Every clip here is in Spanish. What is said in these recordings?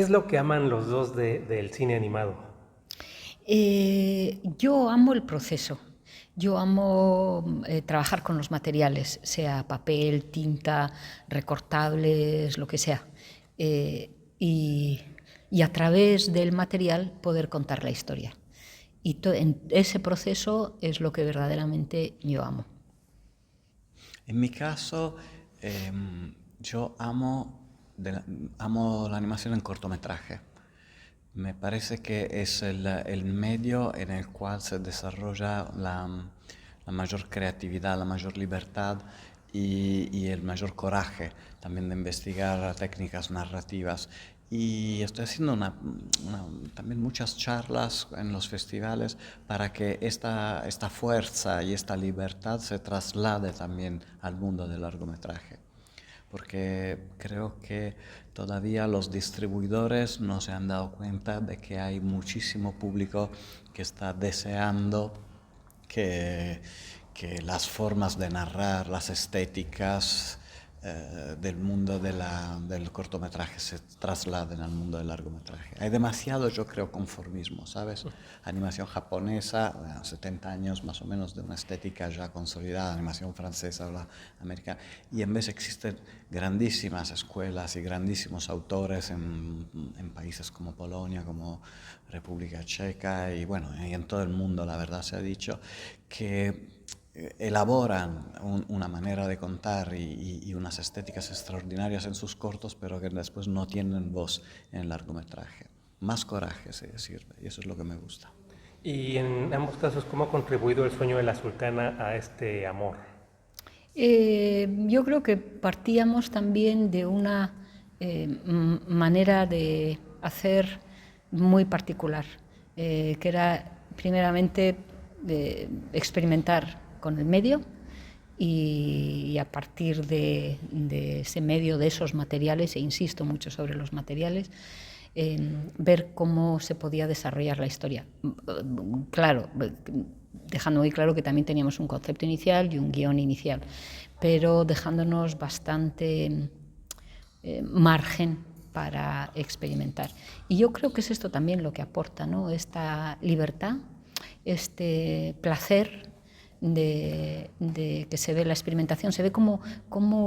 es lo que aman los dos del cine animado? Yo amo el proceso. Yo amo trabajar con los materiales, sea papel, tinta, recortables, lo que sea. Y, y a través del material poder contar la historia. Y en ese proceso es lo que verdaderamente yo amo. En mi caso, yo amo la animación en cortometraje. Me parece que es el medio en el cual se desarrolla la mayor creatividad, la mayor libertad y el mayor coraje también de investigar técnicas narrativas. Y estoy haciendo también muchas charlas en los festivales para que esta fuerza y esta libertad se traslade también al mundo del largometraje. Porque creo que todavía los distribuidores no se han dado cuenta de que hay muchísimo público que está deseando que las formas de narrar, las estéticas del mundo del cortometraje se trasladen al mundo del largometraje. Hay demasiado, yo creo, conformismo, ¿sabes? Animación japonesa, bueno, 70 años más o menos de una estética ya consolidada, animación francesa o la americana, y en vez existen grandísimas escuelas y grandísimos autores en países como Polonia, como República Checa y bueno, y en todo el mundo, la verdad se ha dicho, que elaboran una manera de contar y unas estéticas extraordinarias en sus cortos, pero que después no tienen voz en el largometraje. Más coraje se sirve, y eso es lo que me gusta. Y en ambos casos, ¿cómo ha contribuido El sueño de la sultana a este amor? Yo creo que partíamos también de una manera de hacer muy particular, que era primeramente experimentar con el medio y a partir de ese medio, de esos materiales, e insisto mucho sobre los materiales, ver cómo se podía desarrollar la historia. Claro, dejando muy claro que también teníamos un concepto inicial y un guión inicial, pero dejándonos bastante margen para experimentar. Y yo creo que es esto también lo que aporta, ¿no? Esta libertad, este placer de que se ve la experimentación, se ve como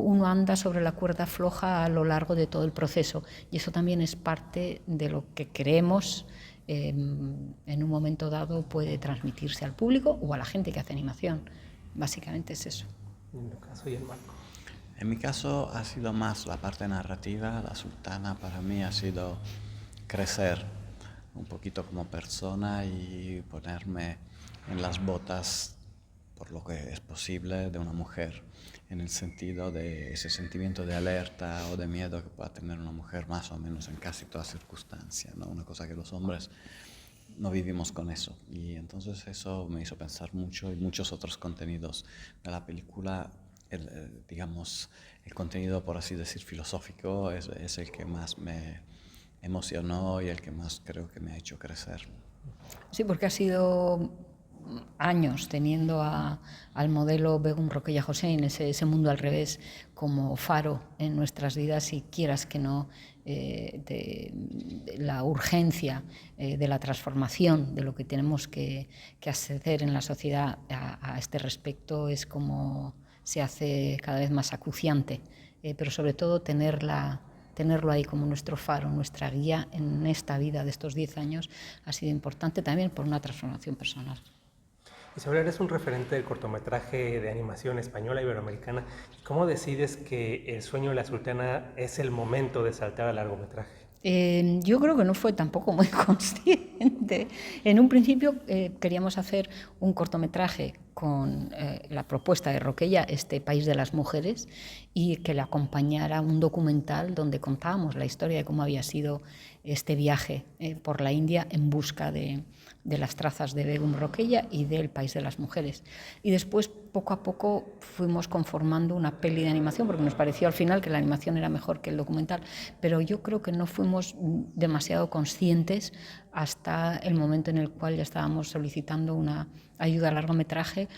uno anda sobre la cuerda floja a lo largo de todo el proceso, y eso también es parte de lo que creemos en un momento dado puede transmitirse al público o a la gente que hace animación. Básicamente es eso. En tu caso y el Marco. En mi caso ha sido más la parte narrativa. La sultana para mí ha sido crecer un poquito como persona y ponerme en las botas por lo que es posible de una mujer, en el sentido de ese sentimiento de alerta o de miedo que pueda tener una mujer más o menos en casi toda circunstancia, ¿no? Una cosa que los hombres no vivimos con eso. Y entonces eso me hizo pensar mucho, y muchos otros contenidos de la película, digamos, el contenido, por así decir, filosófico, es el que más me emocionó y el que más creo que me ha hecho crecer. Sí, porque ha sido años teniendo al modelo Begum Roquella Hossein, ese mundo al revés, como faro en nuestras vidas, y quieras que no, de la urgencia de la transformación de lo que tenemos que hacer en la sociedad a este respecto es como se hace cada vez más acuciante, pero sobre todo tenerlo ahí como nuestro faro, nuestra guía en esta vida de estos 10 años ha sido importante también por una transformación personal. Isabel, eres un referente del cortometraje de animación española iberoamericana. ¿Cómo decides que El sueño de la sultana es el momento de saltar al largometraje? Yo creo que no fue tampoco muy consciente. En un principio queríamos hacer un cortometraje con la propuesta de Roquella, este país de las mujeres, y que le acompañara un documental donde contábamos la historia de cómo había sido este viaje por la India en busca de las trazas de Begum Roquella y del país de las mujeres. Y después, poco a poco, fuimos conformando una peli de animación, porque nos pareció al final que la animación era mejor que el documental, pero yo creo que no fuimos demasiado conscientes hasta el momento en el cual ya estábamos solicitando una ayuda a largometraje,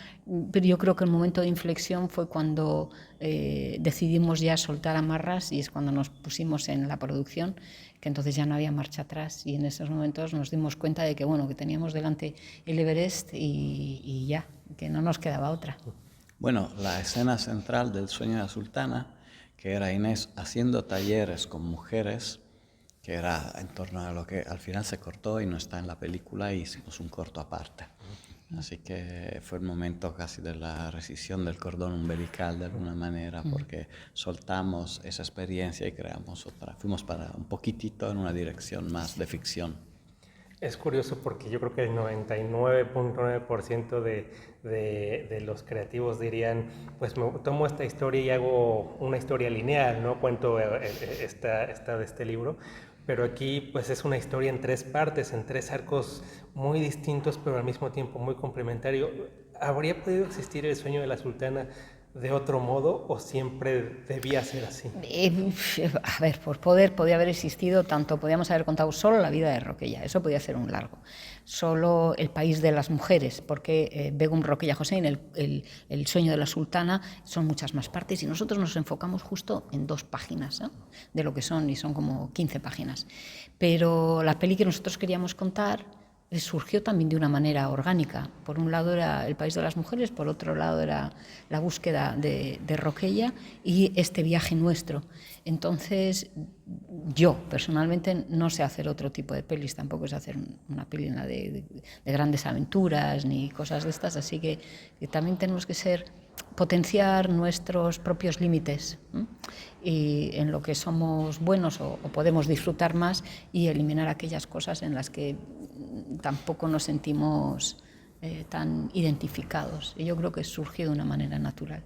pero yo creo que el momento de inflexión fue cuando decidimos ya soltar amarras y es cuando nos pusimos en la producción, que entonces ya no había marcha atrás y en esos momentos nos dimos cuenta de que, bueno, que teníamos delante el Everest y ya, que no nos quedaba otra. Bueno, la escena central del Sueño de la Sultana, que era Inés haciendo talleres con mujeres, que era en torno a lo que al final se cortó y no está en la película y hicimos un corto aparte. Así que fue el momento casi de la rescisión del cordón umbilical de alguna manera, porque soltamos esa experiencia y creamos otra. Fuimos para un poquitito en una dirección más de ficción. Es curioso porque yo creo que el 99.9% de los creativos dirían, pues me tomo esta historia y hago una historia lineal, ¿no? Cuento esta de este libro, pero aquí pues es una historia en 3 partes, en 3 arcos muy distintos, pero al mismo tiempo muy complementarios. ¿Habría podido existir el Sueño de la Sultana de otro modo o siempre debía ser así? A ver, por poder podía haber existido tanto, podíamos haber contado solo la vida de Roquella, eso podía ser un largo, solo el país de las mujeres, porque Begum Roquella Hossein, el Sueño de la Sultana, son muchas más partes y nosotros nos enfocamos justo en 2 páginas, ¿eh? De lo que son, y son como 15 páginas. Pero la peli que nosotros queríamos contar surgió también de una manera orgánica. Por un lado era el país de las mujeres, por otro lado era la búsqueda de Roquella y este viaje nuestro. Entonces, yo personalmente no sé hacer otro tipo de pelis, tampoco sé hacer una peli de grandes aventuras ni cosas de estas, así que también tenemos que potenciar nuestros propios límites, ¿eh? Y en lo que somos buenos o podemos disfrutar más y eliminar aquellas cosas en las que tampoco nos sentimos tan identificados. Y yo creo que surgió de una manera natural.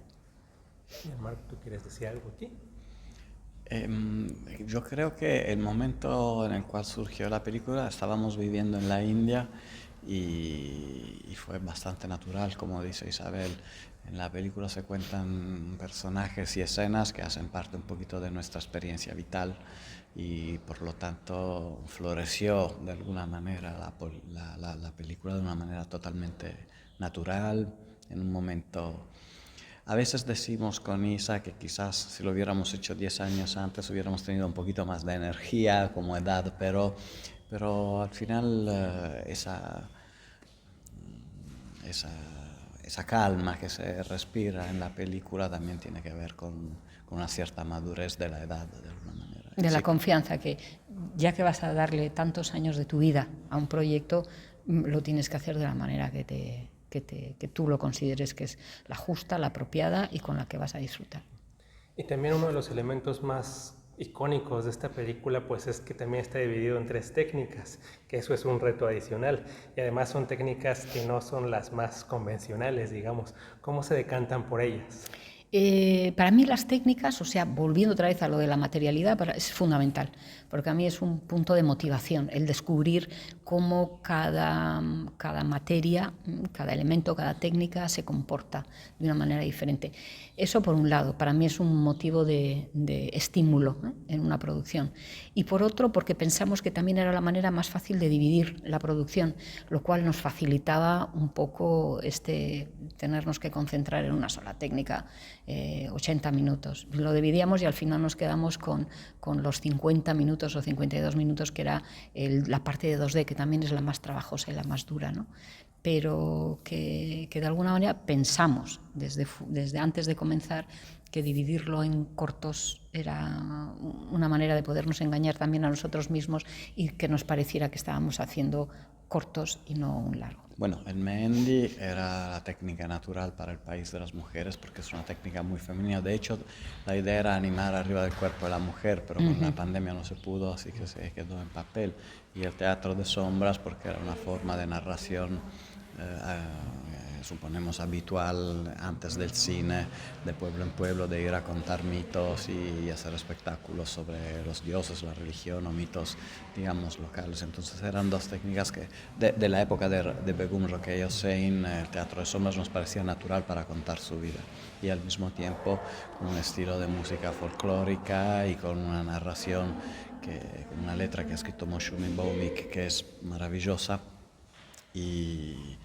Marc, ¿tú quieres decir algo aquí? Yo creo que el momento en el cual surgió la película, estábamos viviendo en la India y fue bastante natural, como dice Isabel. En la película se cuentan personajes y escenas que hacen parte un poquito de nuestra experiencia vital y por lo tanto floreció de alguna manera la película de una manera totalmente natural, en un momento. A veces decimos con Isa que quizás si lo hubiéramos hecho 10 años antes hubiéramos tenido un poquito más de energía como edad, pero al final esa calma que se respira en la película también tiene que ver con una cierta madurez de la edad, de alguna manera. De la confianza, que ya que vas a darle tantos años de tu vida a un proyecto, lo tienes que hacer de la manera que tú lo consideres que es la justa, la apropiada y con la que vas a disfrutar. Y también uno de los elementos más icónicos de esta película pues es que también está dividido en 3 técnicas, que eso es un reto adicional y además son técnicas que no son las más convencionales, digamos. ¿Cómo se decantan por ellas? Para mí las técnicas, o sea, volviendo otra vez a lo de la materialidad, es fundamental, porque a mí es un punto de motivación, el descubrir cómo cada materia, cada elemento, cada técnica se comporta de una manera diferente. Eso por un lado, para mí es un motivo de estímulo, ¿eh?, en una producción. Y por otro, porque pensamos que también era la manera más fácil de dividir la producción, lo cual nos facilitaba un poco tenernos que concentrar en una sola técnica 80 minutos. Lo dividíamos y al final nos quedamos con los 50 minutos o 52 minutos, que era la parte de 2D, que también es la más trabajosa y la más dura, ¿no? Pero que de alguna manera pensamos desde antes de comenzar que dividirlo en cortos era una manera de podernos engañar también a nosotros mismos y que nos pareciera que estábamos haciendo cortos y no un largo. Bueno, el Mehendi era la técnica natural para el país de las mujeres porque es una técnica muy femenina. De hecho, la idea era animar arriba del cuerpo de la mujer, pero con la pandemia no se pudo, así que se quedó en papel. Y el teatro de sombras porque era una forma de narración suponemos habitual antes del cine, de pueblo en pueblo, de ir a contar mitos y hacer espectáculos sobre los dioses, la religión o mitos, digamos, locales. Entonces eran 2 técnicas que de la época de Begum Roquella Hossein, el teatro de sombras nos parecía natural para contar su vida y al mismo tiempo con un estilo de música folclórica y con una narración con una letra que ha escrito Moshe Baumick, que es maravillosa. Y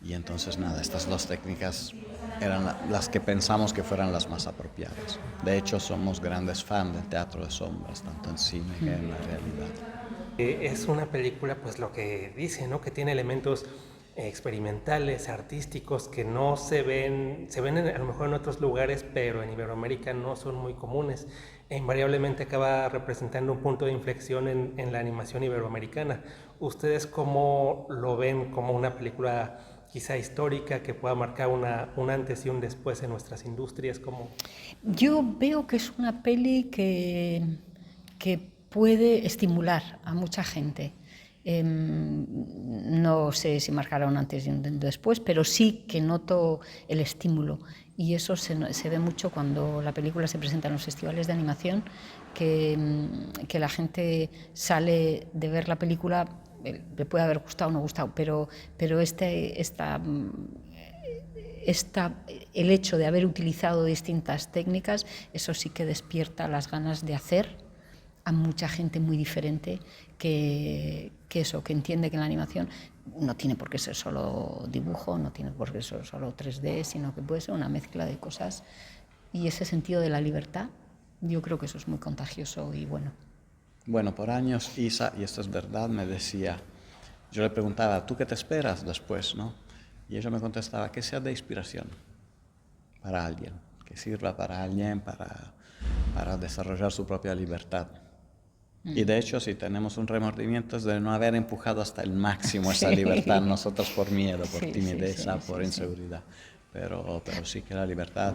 entonces nada, estas dos técnicas eran las que pensamos que fueran las más apropiadas. De hecho, somos grandes fans del teatro de sombras, tanto en cine que en la realidad. Es una película, pues lo que dice, ¿no? Que tiene elementos experimentales, artísticos, que no se ven a lo mejor en otros lugares, pero en Iberoamérica no son muy comunes. E invariablemente acaba representando un punto de inflexión en la animación iberoamericana. ¿Ustedes cómo lo ven como una película quizá histórica que pueda marcar un antes y un después en nuestras industrias? ¿Cómo? Yo veo que es una peli que puede estimular a mucha gente. No sé si marcará un antes y un después, pero sí que noto el estímulo. Y eso se ve mucho cuando la película se presenta en los festivales de animación, que la gente sale de ver la película, le puede haber gustado o no gustado, pero el hecho de haber utilizado distintas técnicas, eso sí que despierta las ganas de hacer a mucha gente muy diferente que entiende que la animación no tiene por qué ser solo dibujo, no tiene por qué ser solo 3D, sino que puede ser una mezcla de cosas. Y ese sentido de la libertad, yo creo que eso es muy contagioso y bueno. Bueno, por años Isa, y esto es verdad, me decía, yo le preguntaba, ¿tú qué te esperas después, no? Y ella me contestaba, que sea de inspiración para alguien, que sirva para alguien, para desarrollar su propia libertad. Y de hecho, si tenemos un remordimiento es de no haber empujado hasta el máximo esa libertad, nosotros por miedo, por timidez, por inseguridad. Pero sí que la libertad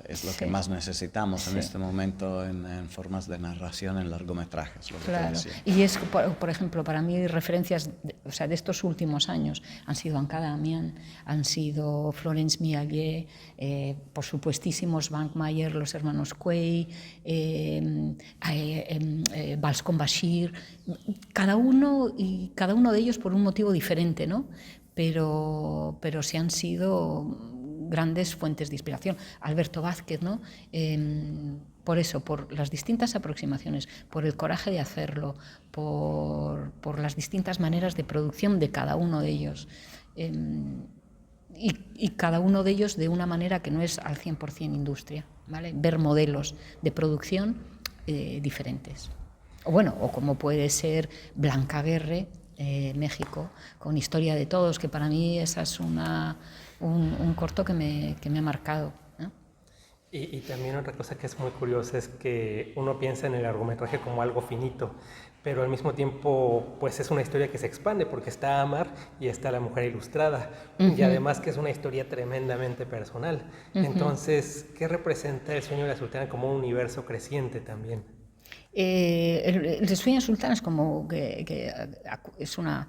es lo que más necesitamos en este momento en formas de narración en largometrajes. Lo que Claro, y es, por ejemplo, para mí referencias de estos últimos años han sido Anka Damian, han sido Florence Miaillet, por supuestísimos Bank Mayer, los hermanos Quay, Balscom Bashir, cada uno de ellos por un motivo diferente, ¿no? Pero sí han sido grandes fuentes de inspiración. Alberto Vázquez, ¿no? Por eso, por las distintas aproximaciones, por el coraje de hacerlo, por las distintas maneras de producción de cada uno de ellos. Y cada uno de ellos de una manera que no es al 100% industria, ¿vale? Ver modelos de producción diferentes. O como puede ser Blanca Guerre, México, con Historia de Todos, que para mí esa es un corto que me ha marcado, ¿no? Y también otra cosa que es muy curiosa es que uno piensa en el largometraje como algo finito, pero al mismo tiempo pues es una historia que se expande porque está Amar y está La Mujer Ilustrada, y además que es una historia tremendamente personal. Entonces, ¿qué representa El Sueño de la Sultana como un universo creciente también? El sueño sultán es como que es una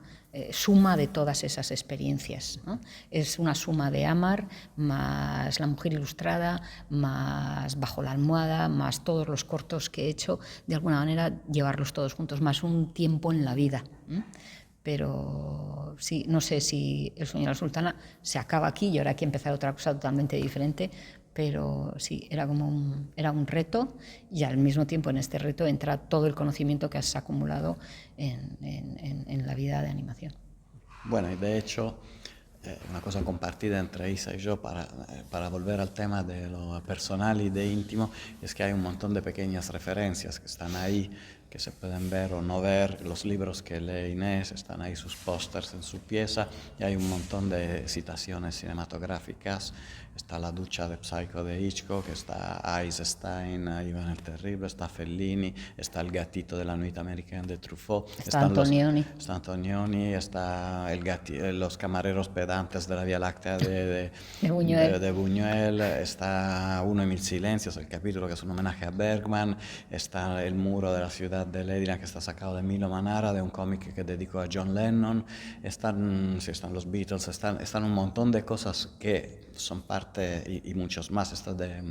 suma de todas esas experiencias, ¿no? Es una suma de Amar, más La Mujer Ilustrada, más Bajo la Almohada, más todos los cortos que he hecho, de alguna manera llevarlos todos juntos, más un tiempo en la vida. Pero sí, no sé si El Sueño de la Sultana se acaba aquí y ahora hay que empezar otra cosa totalmente diferente, pero sí, era un reto, y al mismo tiempo en este reto entra todo el conocimiento que has acumulado en la vida de animación. Bueno, y de hecho, una cosa compartida entre Isa y yo para volver al tema de lo personal y de íntimo, es que hay un montón de pequeñas referencias que están ahí, que se pueden ver o no ver, los libros que lee Inés, están ahí sus pósters en su pieza, y hay un montón de citaciones cinematográficas. Está La ducha de Psycho de Hitchcock, está Eisenstein, Iván el Terrible, está Fellini, está El gatito de la Nuit Américaine de Truffaut, Está Antonioni. Está Antonioni, está los camareros pedantes de la Vía Láctea de Buñuel, está Uno y Mil Silencios, el capítulo que es un homenaje a Bergman, está El muro de la ciudad de Ledina, que está sacado de Milo Manara, de un cómic que dedicó a John Lennon, están los Beatles, están un montón de cosas que son parte, y muchos más, está de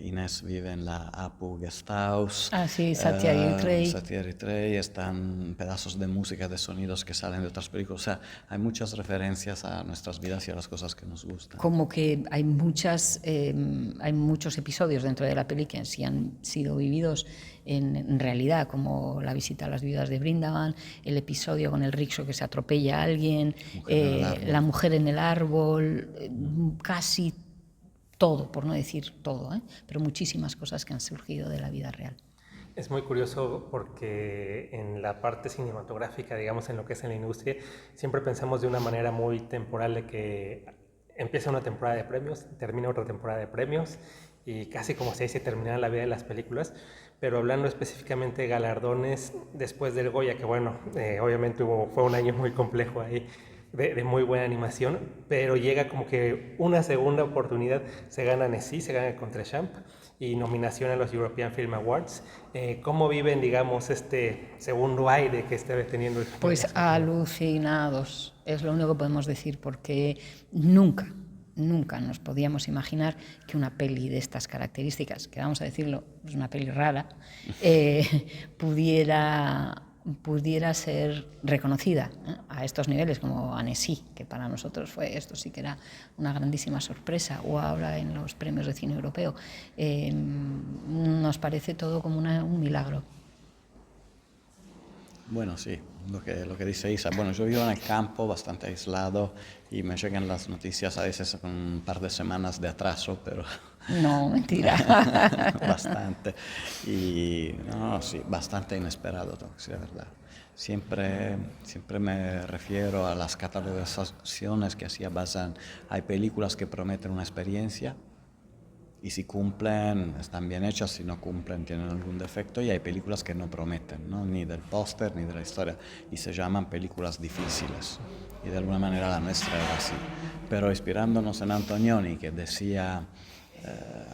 Inés vive en la Apu Guesthouse. Ah, sí, Satya Eritrea. Satya Eritrea, están pedazos de música, de sonidos que salen de otras películas. O sea, hay muchas referencias a nuestras vidas y a las cosas que nos gustan. Como que hay muchos episodios dentro de la peli que sí han sido vividos en realidad, como la visita a las viudas de Brindavan, el episodio con el rickshaw que se atropella a alguien, la mujer en el árbol, casi todo, por no decir todo, pero muchísimas cosas que han surgido de la vida real. Es muy curioso porque en la parte cinematográfica, digamos, en lo que es en la industria, siempre pensamos de una manera muy temporal de que empieza una temporada de premios, termina otra temporada de premios y casi como se dice terminar la vida de las películas, pero hablando específicamente de galardones después del Goya, que bueno, obviamente fue un año muy complejo ahí, de muy buena animación, pero llega como que una segunda oportunidad, se gana Annecy, se gana contra Champ y nominación a los European Film Awards. ¿Cómo viven, digamos, este segundo aire que está teniendo? Pues alucinados, es lo único que podemos decir, porque nunca nos podíamos imaginar que una peli de estas características, que vamos a decirlo, es una peli rara, pudiera ser reconocida a estos niveles como Annecy, que para nosotros esto sí que era una grandísima sorpresa, o ahora en los premios de cine europeo. Nos parece todo como un milagro. Bueno, sí, lo que dice Isa. Bueno, yo vivo en el campo, bastante aislado, y me llegan las noticias a veces con un par de semanas de atraso, pero... No, mentira. Bastante. Y no, sí, bastante inesperado, tengo que decir la verdad. Siempre me refiero a las catalogaciones que así basan. Hay películas que prometen una experiencia y si cumplen están bien hechas, si no cumplen tienen algún defecto, y hay películas que no prometen, ¿no? Ni del póster ni de la historia, y se llaman películas difíciles, y de alguna manera la nuestra era así. Pero inspirándonos en Antonioni, que decía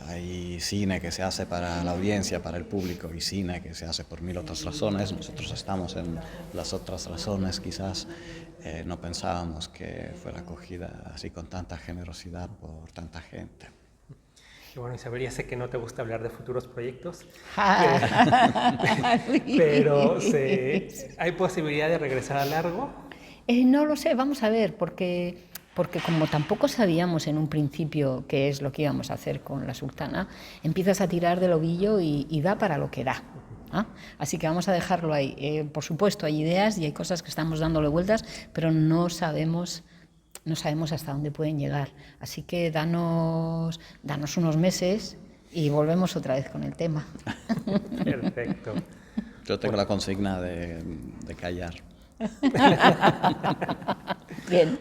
hay cine que se hace para la audiencia, para el público, y cine que se hace por mil otras razones. Nosotros estamos en las otras razones, quizás no pensábamos que fuera acogida así con tanta generosidad por tanta gente. Y bueno, Isabel, ya sé que no te gusta hablar de futuros proyectos, pero ¿hay posibilidad de regresar a Largo? No lo sé, vamos a ver, porque como tampoco sabíamos en un principio qué es lo que íbamos a hacer con La Sultana, empiezas a tirar del ovillo y da para lo que da. Así que vamos a dejarlo ahí. Por supuesto, hay ideas y hay cosas que estamos dándole vueltas, pero no sabemos hasta dónde pueden llegar. Así que danos unos meses y volvemos otra vez con el tema. Perfecto. Yo tengo la consigna de callar. Bien.